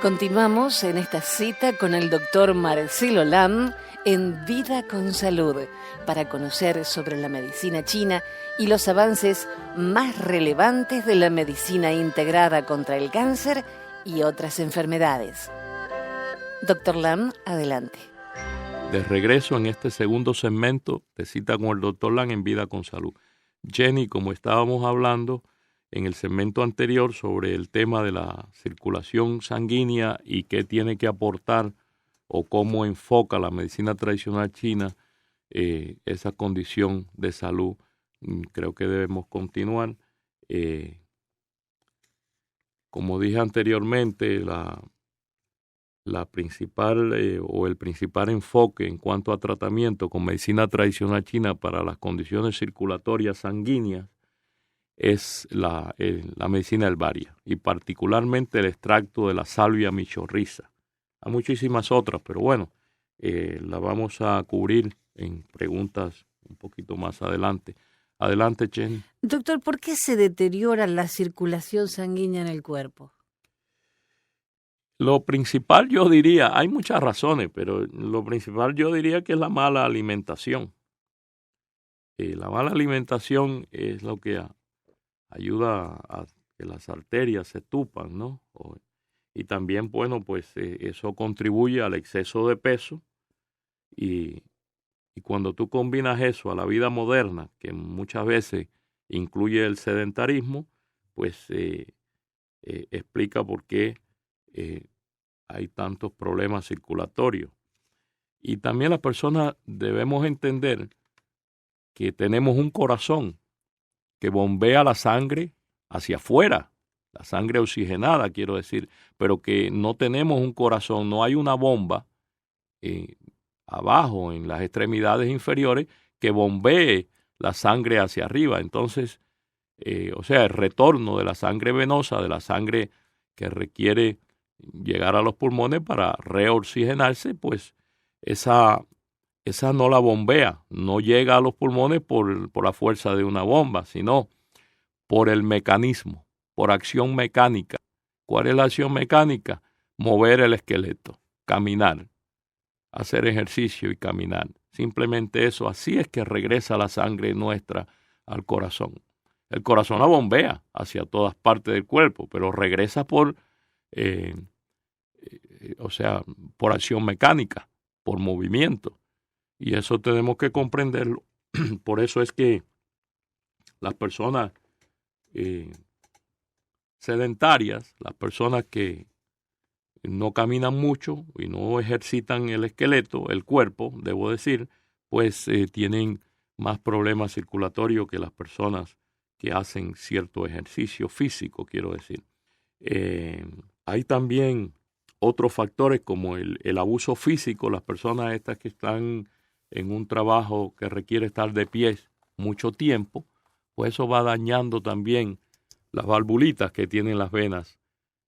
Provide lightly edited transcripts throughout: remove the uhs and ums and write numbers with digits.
Continuamos en esta cita con el doctor Marcelo Lam en Vida con Salud para conocer sobre la medicina china y los avances más relevantes de la medicina integrada contra el cáncer y otras enfermedades. Doctor Lam, adelante. De regreso en este segundo segmento de Cita con el doctor Lam en Vida con Salud. Jenny, como estábamos hablando en el segmento anterior sobre el tema de la circulación sanguínea y qué tiene que aportar o cómo enfoca la medicina tradicional china esa condición de salud, creo que debemos continuar. Como dije anteriormente, la principal o el principal enfoque en cuanto a tratamiento con medicina tradicional china para las condiciones circulatorias sanguíneas es la medicina herbaria y particularmente el extracto de la salvia michorriza. Hay muchísimas otras, pero bueno, la vamos a cubrir en preguntas un poquito más adelante. Adelante, Chen. Doctor, ¿por qué se deteriora la circulación sanguínea en el cuerpo? Lo principal yo diría, hay muchas razones, pero lo principal yo diría que es la mala alimentación. La mala alimentación es lo que ayuda a que las arterias se tupan, ¿no? Y también, bueno, pues eso contribuye al exceso de peso y cuando tú combinas eso a la vida moderna, que muchas veces incluye el sedentarismo, pues explica por qué hay tantos problemas circulatorios. Y también las personas debemos entender que tenemos un corazón que bombea la sangre hacia afuera, la sangre oxigenada, quiero decir, pero que no tenemos un corazón, no hay una bomba abajo en las extremidades inferiores que bombee la sangre hacia arriba. Entonces, o sea, el retorno de la sangre venosa, de la sangre que requiere llegar a los pulmones para reoxigenarse, pues esa no la bombea, no llega a los pulmones por la fuerza de una bomba, sino por el mecanismo, por acción mecánica. ¿Cuál es la acción mecánica? Mover el esqueleto, caminar, hacer ejercicio y caminar. Simplemente eso, así es que regresa la sangre nuestra al corazón. El corazón la bombea hacia todas partes del cuerpo, pero regresa por acción mecánica, por movimiento. Y eso tenemos que comprenderlo. Por eso es que las personas sedentarias, las personas que no caminan mucho y no ejercitan el esqueleto, el cuerpo, debo decir, pues tienen más problemas circulatorios que las personas que hacen cierto ejercicio físico, quiero decir. Hay también otros factores como el abuso físico, las personas estas que están en un trabajo que requiere estar de pie mucho tiempo, pues eso va dañando también las valvulitas que tienen las venas,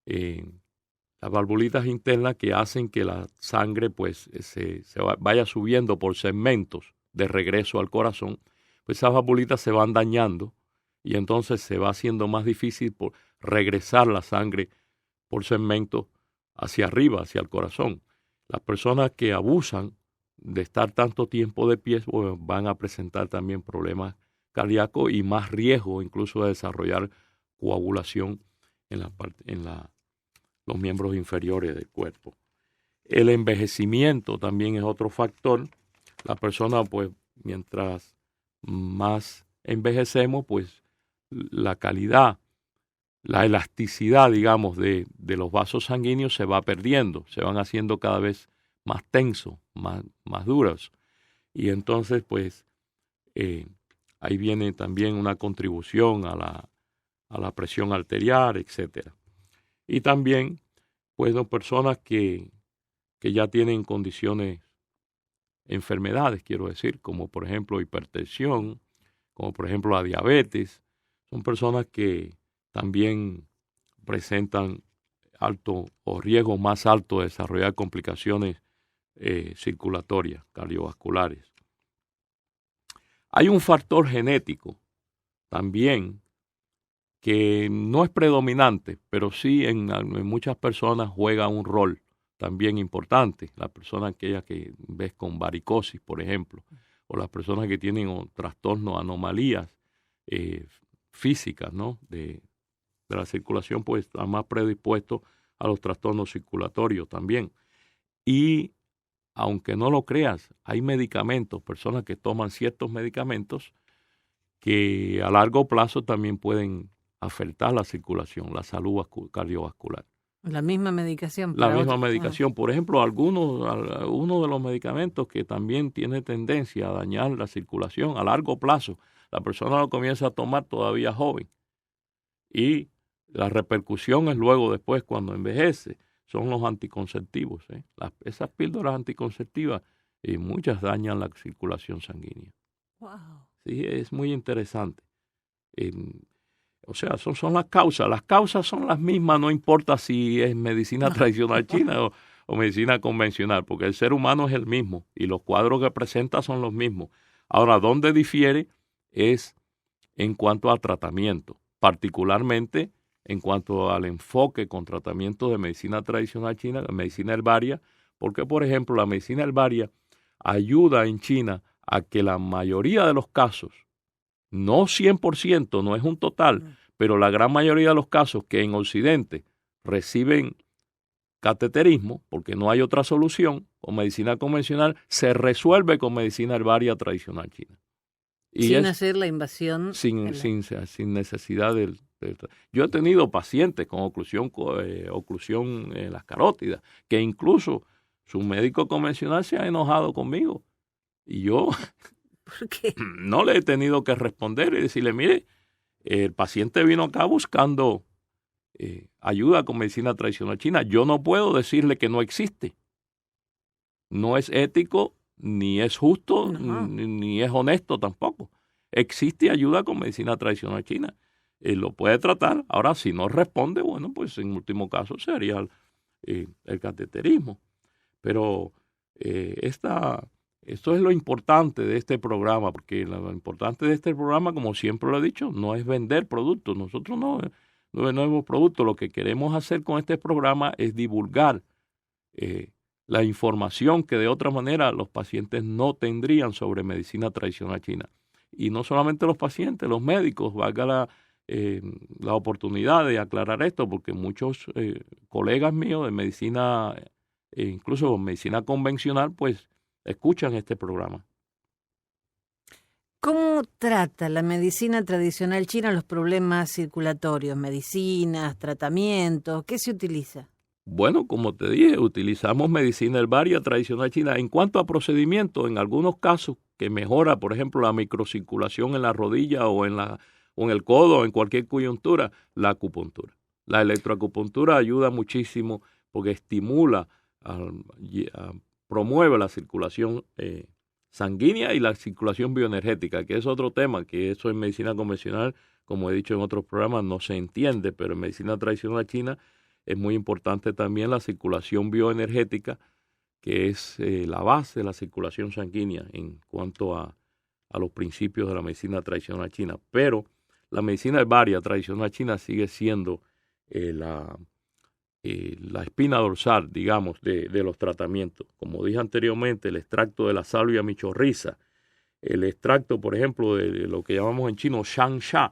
las valvulitas internas que hacen que la sangre pues se vaya subiendo por segmentos de regreso al corazón, pues esas valvulitas se van dañando y entonces se va haciendo más difícil por regresar la sangre por segmentos hacia arriba, hacia el corazón. Las personas que abusan de estar tanto tiempo de pie pues, van a presentar también problemas cardíacos y más riesgo incluso de desarrollar coagulación en los miembros inferiores del cuerpo. El envejecimiento también es otro factor. La persona, pues, mientras más envejecemos, pues, la calidad, la elasticidad, digamos, de los vasos sanguíneos se va perdiendo, se van haciendo cada vez más tensos, más duros. Y entonces, pues, ahí viene también una contribución a la presión arterial, etcétera. Y también, pues, personas que ya tienen condiciones, enfermedades, quiero decir, como por ejemplo hipertensión, como por ejemplo la diabetes, son personas que también presentan alto o riesgo más alto de desarrollar complicaciones circulatorias, cardiovasculares. Hay un factor genético también que no es predominante, pero sí en muchas personas juega un rol también importante. Las personas aquellas que ves con varicosis, por ejemplo, o las personas que tienen trastornos, anomalías físicas, ¿no? de la circulación, pues están más predispuestos a los trastornos circulatorios también. Y aunque no lo creas, hay medicamentos, personas que toman ciertos medicamentos que a largo plazo también pueden afectar la circulación, la salud cardiovascular. La misma medicación. La misma medicación. Por ejemplo, uno de los medicamentos que también tiene tendencia a dañar la circulación a largo plazo, la persona lo comienza a tomar todavía joven. Y la repercusión es luego después cuando envejece. Son los anticonceptivos. Esas píldoras anticonceptivas, muchas dañan la circulación sanguínea. Wow. Sí, es muy interesante. O sea, son las causas. Las causas son las mismas, no importa si es medicina tradicional china o medicina convencional, porque el ser humano es el mismo y los cuadros que presenta son los mismos. Ahora, donde difiere es en cuanto a tratamiento, particularmente en cuanto al enfoque con tratamiento de medicina tradicional china, la medicina herbaria, porque, por ejemplo, la medicina herbaria ayuda en China a que la mayoría de los casos, no 100%, no es un total, pero la gran mayoría de los casos que en Occidente reciben cateterismo, porque no hay otra solución, con medicina convencional, se resuelve con medicina herbaria tradicional china. Y sin hacer la invasión. Sin necesidad del... Yo he tenido pacientes con oclusión en las carótidas, que incluso su médico convencional se ha enojado conmigo. Y yo ¿Por qué? No le he tenido que responder y decirle, mire, el paciente vino acá buscando ayuda con medicina tradicional china. Yo no puedo decirle que no existe. No es ético, ni es justo, ni es honesto tampoco. Existe ayuda con medicina tradicional china. Lo puede tratar. Ahora, si no responde, bueno, pues en último caso sería el cateterismo. Pero esto es lo importante de este programa, porque lo importante de este programa, como siempre lo he dicho, no es vender productos. Nosotros no vendemos productos. Lo que queremos hacer con este programa es divulgar la información que de otra manera los pacientes no tendrían sobre medicina tradicional china. Y no solamente los pacientes, los médicos, valga la oportunidad de aclarar esto, porque muchos colegas míos de medicina, incluso medicina convencional, pues escuchan este programa. ¿Cómo trata la medicina tradicional china los problemas circulatorios? ¿Medicinas, tratamientos? ¿Qué se utiliza? Bueno, como te dije, utilizamos medicina herbaria tradicional china. En cuanto a procedimientos, en algunos casos que mejora, por ejemplo, la microcirculación en la rodilla o en el codo o en cualquier coyuntura, la acupuntura. La electroacupuntura ayuda muchísimo porque estimula, promueve la circulación sanguínea y la circulación bioenergética, que es otro tema, que eso en medicina convencional, como he dicho en otros programas, no se entiende, pero en medicina tradicional china es muy importante también la circulación bioenergética, que es la base de la circulación sanguínea en cuanto a los principios de la medicina tradicional china. Pero la medicina herbaria tradicional china sigue siendo la espina dorsal, digamos, de los tratamientos. Como dije anteriormente, el extracto de la salvia michorriza, el extracto, por ejemplo, de lo que llamamos en chino shangsha,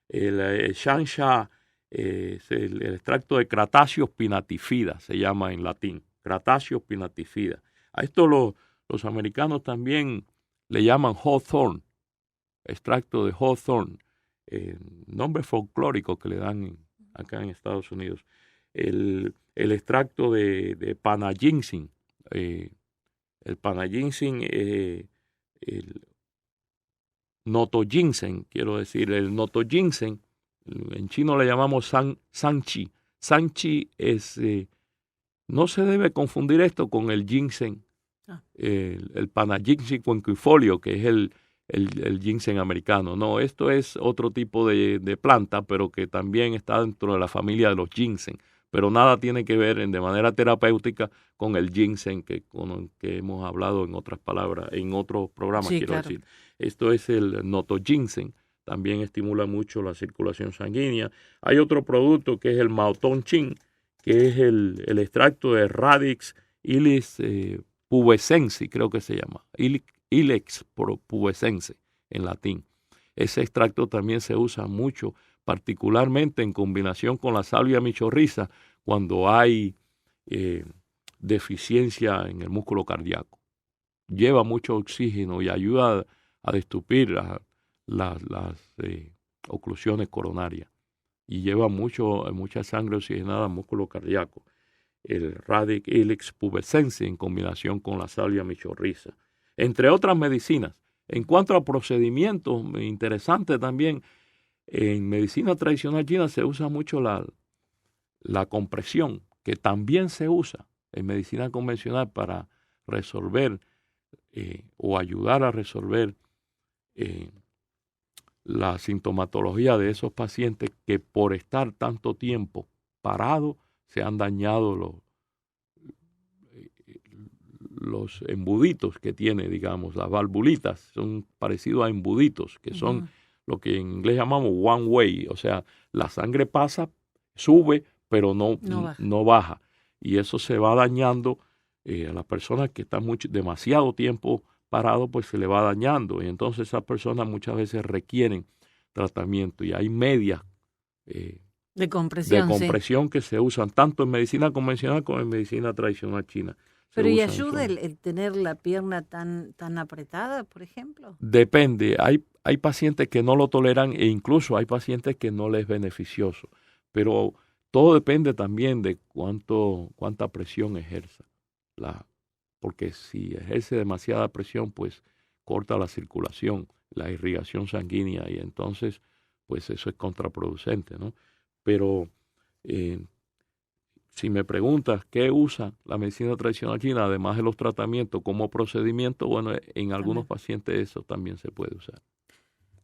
el shangsha es el extracto de Crataceous pinatifida, se llama en latín, Crataceous pinatifida. A esto los americanos también le llaman hawthorn, extracto de hawthorn, nombre folclórico que le dan acá en Estados Unidos. El extracto de Panaginseng, el Panaginseng, el Notoginseng, quiero decir, el Notoginseng, en chino le llamamos Sanchi. Sanchi es, no se debe confundir esto con el ginseng, el Panaginseng quinquefolio, que es el ginseng americano. No, esto es otro tipo de planta, pero que también está dentro de la familia de los ginseng. Pero nada tiene que ver de manera terapéutica con el ginseng que hemos hablado en otras palabras, en otros programas, sí, quiero decir. Esto es el Notoginseng, también estimula mucho la circulación sanguínea. Hay otro producto que es el Maotong-Chin, que es el extracto de Radix ilex pubescense, creo que se llama, ilex pubescense en latín. Ese extracto también se usa mucho, particularmente en combinación con la salvia michorriza, cuando hay deficiencia en el músculo cardíaco. Lleva mucho oxígeno y ayuda a destupir las oclusiones coronarias. Y lleva mucha sangre oxigenada al músculo cardíaco. El Radix ilex pubescense en combinación con la salvia michorriza. Entre otras medicinas. En cuanto a procedimientos, interesante también, en medicina tradicional china se usa mucho la compresión, que también se usa en medicina convencional para resolver o ayudar a resolver la sintomatología de esos pacientes que por estar tanto tiempo parados se han dañado los embuditos que tiene, digamos, las valvulitas, son parecidos a embuditos, que son lo que en inglés llamamos one way, o sea, la sangre pasa, sube, pero no baja. Y eso se va dañando a las personas que están demasiado tiempo parado, pues se le va dañando. Y entonces esas personas muchas veces requieren tratamiento. Y hay medias de compresión que se usan tanto en medicina convencional como en medicina tradicional china. Pero ¿y ayuda el tener la pierna tan apretada, por ejemplo? Depende. Hay pacientes que no lo toleran e incluso hay pacientes que no les es beneficioso. Pero todo depende también de cuánta presión ejerza. Porque si ejerce demasiada presión, pues corta la circulación, la irrigación sanguínea y entonces, pues eso es contraproducente, ¿no? Pero si me preguntas qué usa la medicina tradicional china, además de los tratamientos como procedimiento, bueno, en algunos pacientes eso también se puede usar.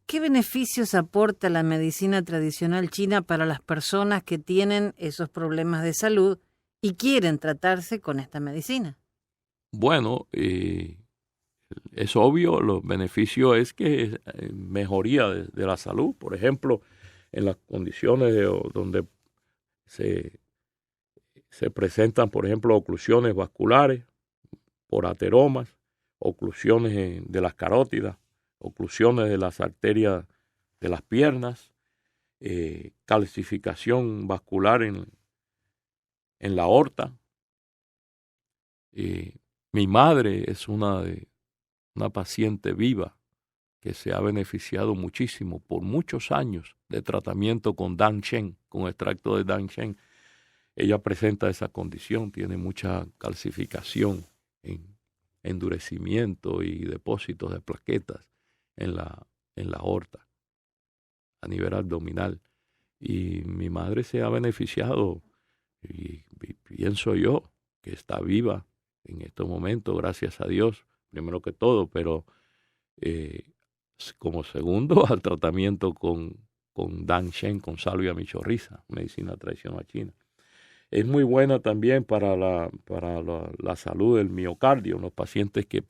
¿Qué beneficios aporta la medicina tradicional china para las personas que tienen esos problemas de salud y quieren tratarse con esta medicina? Bueno, es obvio, los beneficios es que mejoría de la salud, por ejemplo, en las condiciones donde se presentan, por ejemplo, oclusiones vasculares por ateromas, oclusiones de las carótidas, oclusiones de las arterias de las piernas, calcificación vascular en la aorta. Mi madre es una paciente viva que se ha beneficiado muchísimo por muchos años de tratamiento con Danshen, con extracto de Danshen. Ella presenta esa condición, tiene mucha calcificación, endurecimiento y depósitos de plaquetas en la aorta a nivel abdominal. Y mi madre se ha beneficiado y pienso yo que está viva en estos momentos, gracias a Dios, primero que todo, pero como segundo al tratamiento con Danshen, con salvia michorriza, medicina tradicional china. Es muy buena también para la salud del miocardio, los pacientes que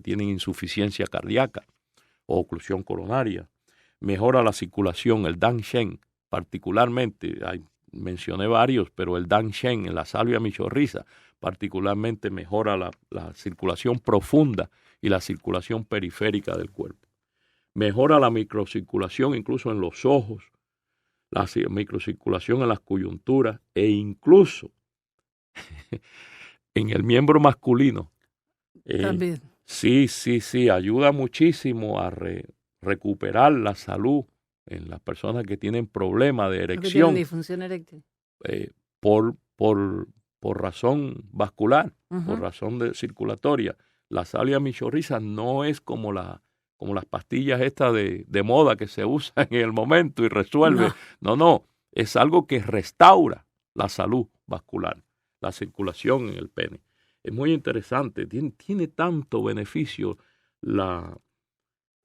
tienen insuficiencia cardíaca o oclusión coronaria. Mejora la circulación, el Danshen particularmente, mencioné varios, pero el Danshen en la salvia michorriza particularmente mejora la circulación profunda y la circulación periférica del cuerpo. Mejora la microcirculación incluso en los ojos, la microcirculación en las coyunturas e incluso en el miembro masculino. También. Sí, ayuda muchísimo a recuperar la salud en las personas que tienen problemas de erección. Que tienen disfunción eréctil. Por razón vascular, por razón circulatoria. La salvia michorriza no es como las pastillas estas de moda que se usan en el momento y resuelve. No, es algo que restaura la salud vascular, la circulación en el pene. Es muy interesante, tiene tanto beneficio la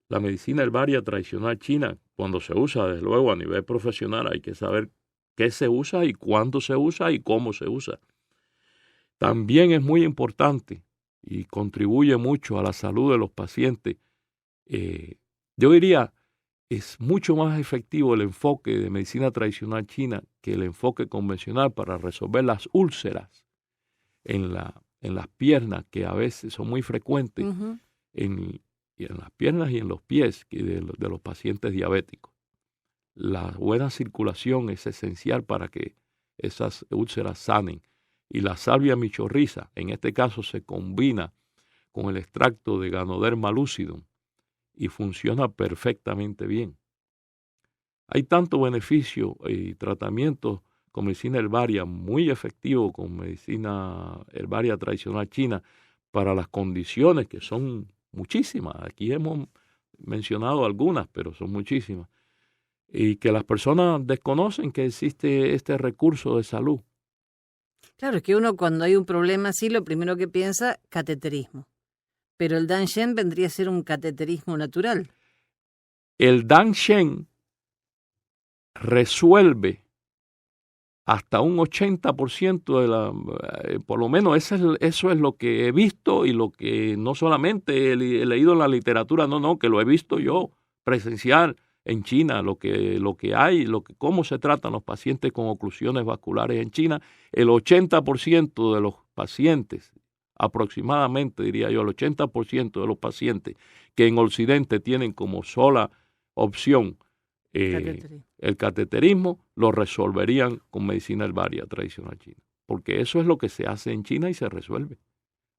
medicina herbaria tradicional china. Cuando se usa, desde luego, a nivel profesional, hay que saber qué se usa y cuándo se usa y cómo se usa. También es muy importante y contribuye mucho a la salud de los pacientes. Yo diría es mucho más efectivo el enfoque de medicina tradicional china que el enfoque convencional para resolver las úlceras en las piernas, que a veces son muy frecuentes Ujú. en las piernas y en los pies de los pacientes diabéticos. La buena circulación es esencial para que esas úlceras sanen. Y la salvia michorriza, en este caso, se combina con el extracto de Ganoderma lucidum y funciona perfectamente bien. Hay tanto beneficio y tratamiento con medicina herbaria muy efectivo con medicina herbaria tradicional china para las condiciones que son muchísimas. Aquí hemos mencionado algunas, pero son muchísimas. Y que las personas desconocen que existe este recurso de salud. Claro, es que uno cuando hay un problema así, lo primero que piensa, cateterismo. Pero el Danshen vendría a ser un cateterismo natural. El Danshen resuelve hasta un 80% por lo menos eso es lo que he visto y lo que no solamente he leído en la literatura, no, que lo he visto yo presencial en China, lo que hay, cómo se tratan los pacientes con oclusiones vasculares en China. El 80% de los pacientes, aproximadamente diría yo, el 80% de los pacientes que en Occidente tienen como sola opción el cateterismo, lo resolverían con medicina herbaria tradicional china, porque eso es lo que se hace en China y se resuelve.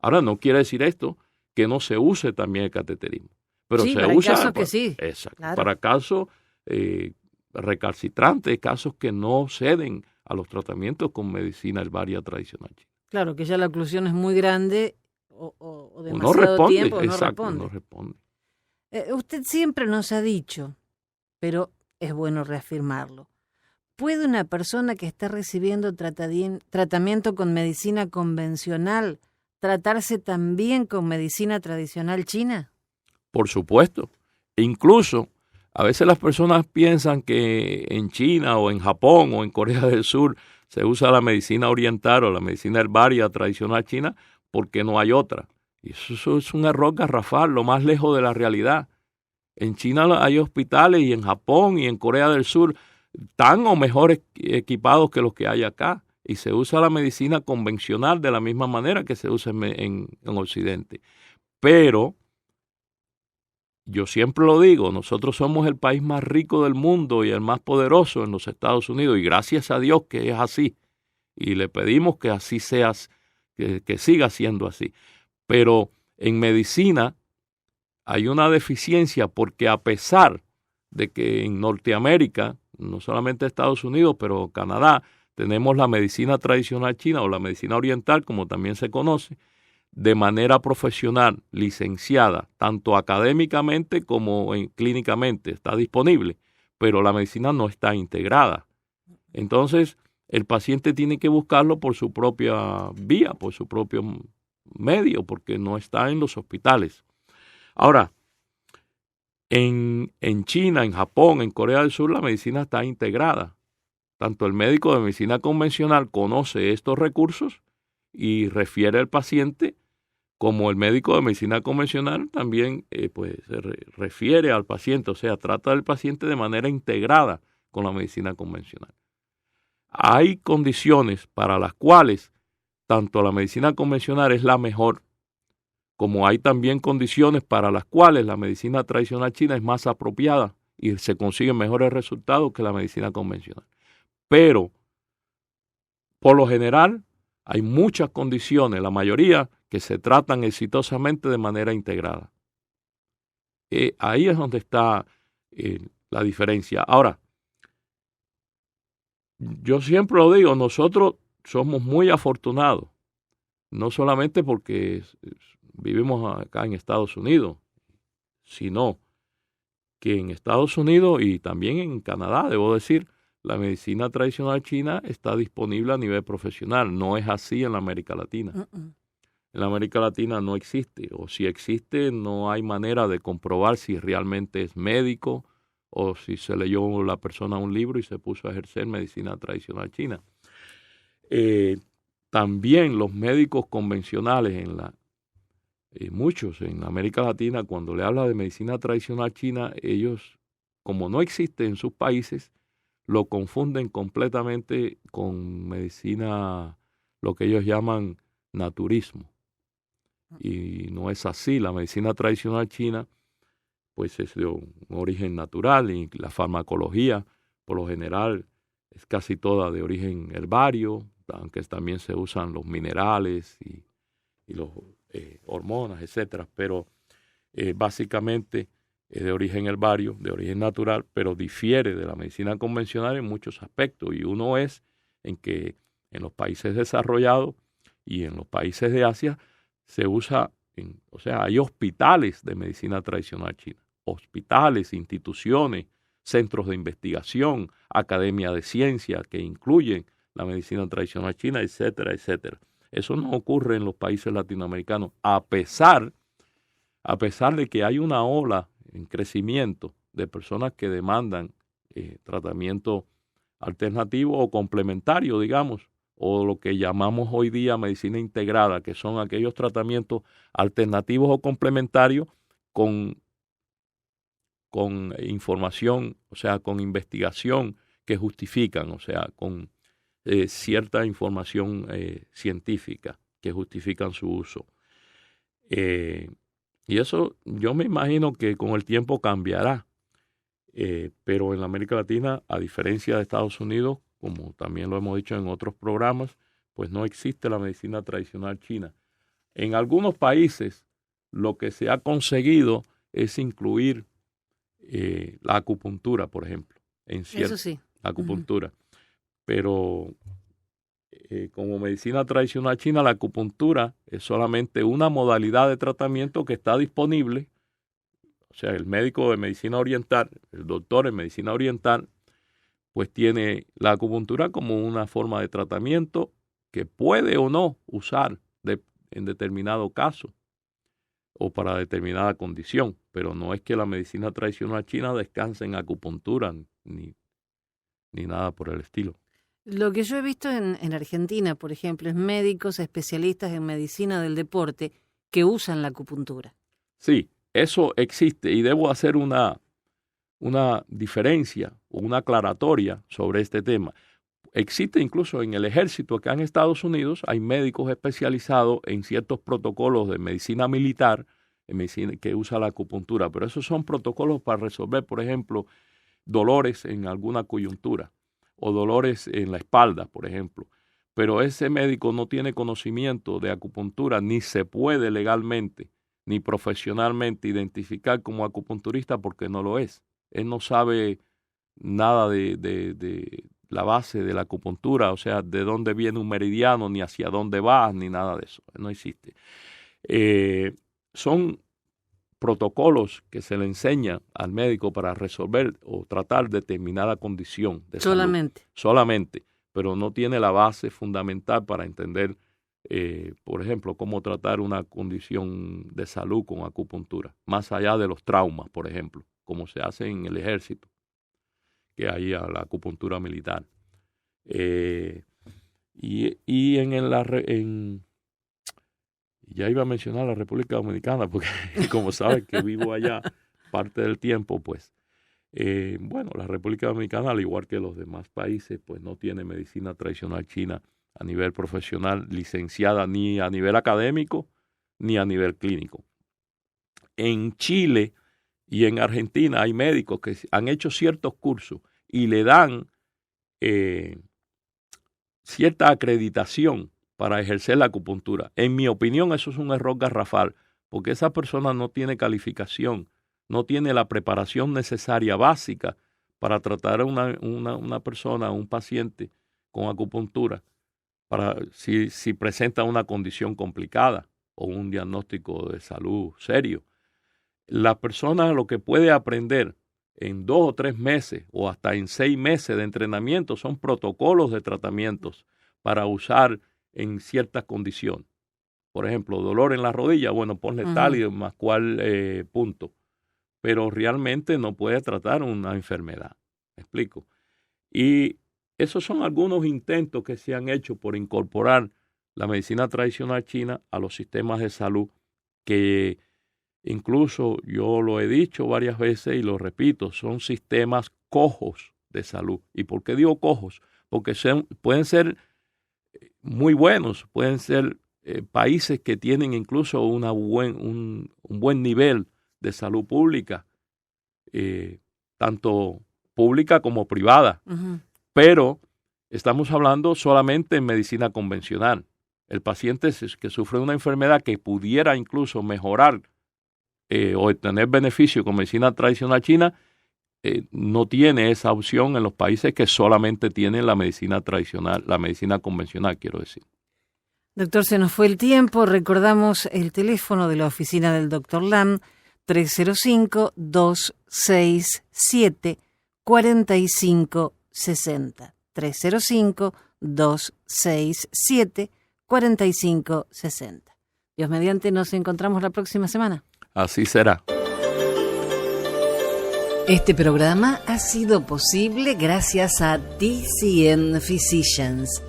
Ahora, no quiere decir esto que no se use también el cateterismo, pero sí, se para usa casos que sí. Exacto, Claro. para casos recalcitrantes, casos que no ceden a los tratamientos con medicina herbaria tradicional china. Claro, que ya la oclusión es muy grande o demasiado no responde, tiempo, exacto, no responde. Usted siempre nos ha dicho, pero es bueno reafirmarlo. ¿Puede una persona que está recibiendo tratamiento con medicina convencional tratarse también con medicina tradicional china? Por supuesto. Incluso a veces las personas piensan que en China o en Japón o en Corea del Sur se usa la medicina oriental o la medicina herbaria tradicional china porque no hay otra. Y eso es un error garrafal, lo más lejos de la realidad. En China hay hospitales y en Japón y en Corea del Sur tan o mejor equipados que los que hay acá. Y se usa la medicina convencional de la misma manera que se usa en Occidente. Pero yo siempre lo digo, nosotros somos el país más rico del mundo y el más poderoso en los Estados Unidos. Y gracias a Dios que es así. Y le pedimos que así sea, que siga siendo así. Pero en medicina hay una deficiencia porque a pesar de que en Norteamérica, no solamente Estados Unidos, pero Canadá, tenemos la medicina tradicional china o la medicina oriental, como también se conoce, de manera profesional, licenciada, tanto académicamente como clínicamente, está disponible, pero la medicina no está integrada. Entonces, el paciente tiene que buscarlo por su propia vía, por su propio medio, porque no está en los hospitales. Ahora, en China, en Japón, en Corea del Sur, la medicina está integrada. Tanto el médico de medicina convencional conoce estos recursos y refiere al paciente, como el médico de medicina convencional también se refiere al paciente, o sea, trata al paciente de manera integrada con la medicina convencional. Hay condiciones para las cuales tanto la medicina convencional es la mejor, como hay también condiciones para las cuales la medicina tradicional china es más apropiada y se consiguen mejores resultados que la medicina convencional. Pero, por lo general, hay muchas condiciones, la mayoría, que se tratan exitosamente de manera integrada. Ahí es donde está la diferencia. Ahora, yo siempre lo digo, nosotros somos muy afortunados, no solamente porque vivimos acá en Estados Unidos, sino que en Estados Unidos y también en Canadá, debo decir, la medicina tradicional china está disponible a nivel profesional. No es así en la América Latina. En la América Latina no existe, o si existe, no hay manera de comprobar si realmente es médico o si se leyó la persona un libro y se puso a ejercer medicina tradicional china. También los médicos convencionales muchos en América Latina, cuando le habla de medicina tradicional china, ellos como no existe en sus países, lo confunden completamente con medicina, lo que ellos llaman naturismo. Y no es así. La medicina tradicional china pues es de un origen natural y la farmacología por lo general es casi toda de origen herbario, aunque también se usan los minerales y los hormonas, etcétera, pero básicamente es de origen herbario, de origen natural, pero difiere de la medicina convencional en muchos aspectos, y uno es en que en los países desarrollados y en los países de Asia se usa, o sea, hay hospitales de medicina tradicional china, hospitales, instituciones, centros de investigación, academia de ciencia que incluyen la medicina tradicional china, etcétera, etcétera. Eso no ocurre en los países latinoamericanos, a pesar de que hay una ola en crecimiento de personas que demandan tratamiento alternativo o complementario, digamos, o lo que llamamos hoy día medicina integrada, que son aquellos tratamientos alternativos o complementarios con información, o sea, con investigación que justifican, o sea, con cierta información científica que justifican su uso. Y eso yo me imagino que con el tiempo cambiará, pero en la América Latina, a diferencia de Estados Unidos, como también lo hemos dicho en otros programas, pues no existe la medicina tradicional china. En algunos países lo que se ha conseguido es incluir la acupuntura, por ejemplo, en cierta Eso sí. acupuntura. Pero como medicina tradicional china, la acupuntura es solamente una modalidad de tratamiento que está disponible. O sea, el médico de medicina oriental, el doctor en medicina oriental, pues tiene la acupuntura como una forma de tratamiento que puede o no usar en determinado caso o para determinada condición, pero no es que la medicina tradicional china descanse en acupuntura ni nada por el estilo. Lo que yo he visto en Argentina, por ejemplo, es médicos especialistas en medicina del deporte que usan la acupuntura. Sí, eso existe y debo hacer una diferencia o una aclaratoria sobre este tema. Existe incluso en el ejército acá en Estados Unidos, hay médicos especializados en ciertos protocolos de medicina militar, en medicina que usa la acupuntura, pero esos son protocolos para resolver, por ejemplo, dolores en alguna coyuntura o dolores en la espalda, por ejemplo. Pero ese médico no tiene conocimiento de acupuntura, ni se puede legalmente ni profesionalmente identificar como acupunturista porque no lo es. Él no sabe nada de la base de la acupuntura, o sea, de dónde viene un meridiano, ni hacia dónde va, ni nada de eso. No existe. Son protocolos que se le enseña al médico para resolver o tratar determinada condición de salud. Solamente, pero no tiene la base fundamental para entender, por ejemplo, cómo tratar una condición de salud con acupuntura, más allá de los traumas, por ejemplo, como se hace en el ejército, que hay a la acupuntura militar. Y ya iba a mencionar la República Dominicana, porque como sabes que vivo allá parte del tiempo, pues, bueno, la República Dominicana, al igual que los demás países, pues no tiene medicina tradicional china a nivel profesional, licenciada ni a nivel académico, ni a nivel clínico. En Chile y en Argentina hay médicos que han hecho ciertos cursos y le dan cierta acreditación para ejercer la acupuntura. En mi opinión, eso es un error garrafal, porque esa persona no tiene calificación, no tiene la preparación necesaria básica para tratar a una persona, a un paciente con acupuntura, para si presenta una condición complicada o un diagnóstico de salud serio. La persona lo que puede aprender en 2 o 3 meses o hasta en 6 meses de entrenamiento son protocolos de tratamientos para usar en ciertas condiciones. Por ejemplo, dolor en la rodilla, bueno, ponle tal y más cual punto. Pero realmente no puede tratar una enfermedad. ¿Me explico? Y esos son algunos intentos que se han hecho por incorporar la medicina tradicional china a los sistemas de salud que incluso yo lo he dicho varias veces y lo repito, son sistemas cojos de salud. ¿Y por qué digo cojos? Porque pueden ser muy buenos, pueden ser países que tienen incluso un buen nivel de salud pública, tanto pública como privada. Uh-huh. Pero estamos hablando solamente en medicina convencional. El paciente que sufre una enfermedad que pudiera incluso mejorar o obtener beneficio con medicina tradicional china, no tiene esa opción en los países que solamente tienen la medicina tradicional, la medicina convencional, quiero decir. Doctor, se nos fue el tiempo. Recordamos el teléfono de la oficina del Dr. Lam, 305-267-4560. 305-267-4560. Dios mediante, nos encontramos la próxima semana. Así será. Este programa ha sido posible gracias a TCN Physicians,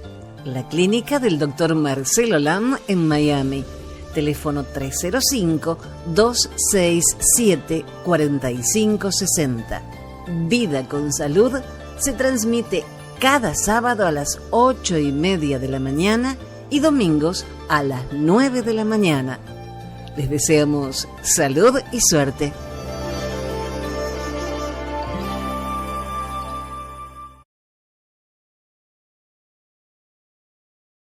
la clínica del Dr. Marcelo Lam en Miami. Teléfono 305-267-4560. Vida con Salud se transmite cada sábado a las 8:30 de la mañana y domingos a las 9 de la mañana. Les deseamos salud y suerte.